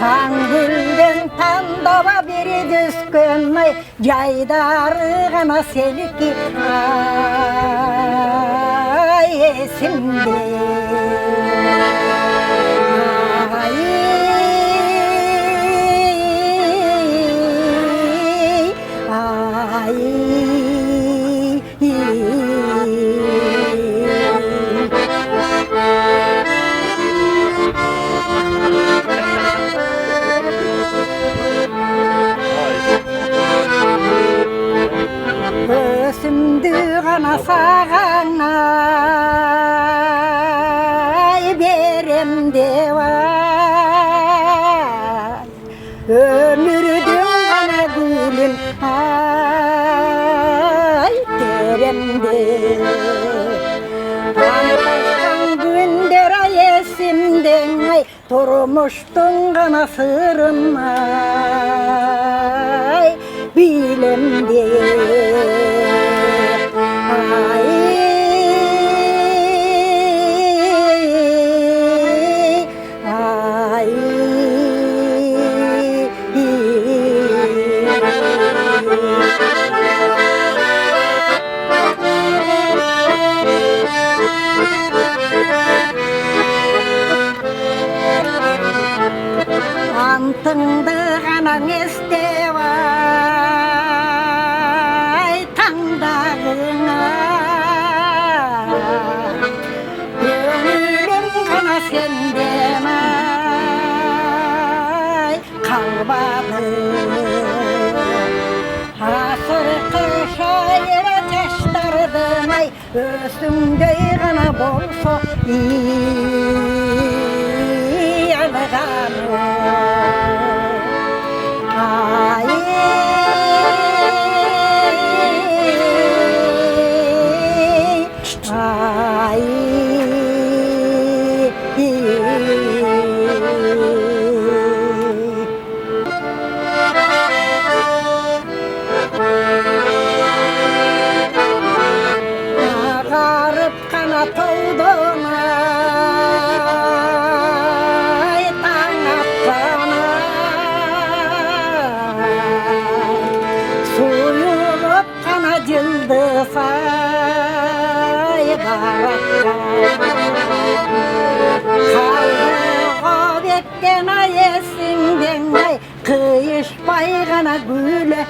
Саңгүлден таңдaba бері түскөн ай, жайдары ғана селки ай есімде. Өсімді ғана саған ай берем деп ай, өмірдің ғана гүлін ай терем деп. Танышқан күндер ай есімден ай, тұрмыштың ғана сырын ай білем деп. Антыңды ғана естеп ай таңдағыңа, көңілім ғана сенден ай қалбады. Асырқы шайыра таштардым ай, өсіңдей ғана болса алғаным. Ағарып қана толдың ай таң атқан ай, сұйылып қана жылдыз ай баратқан. Қалдыға беткен ай есіңден ай, қиышпай ғана гүлі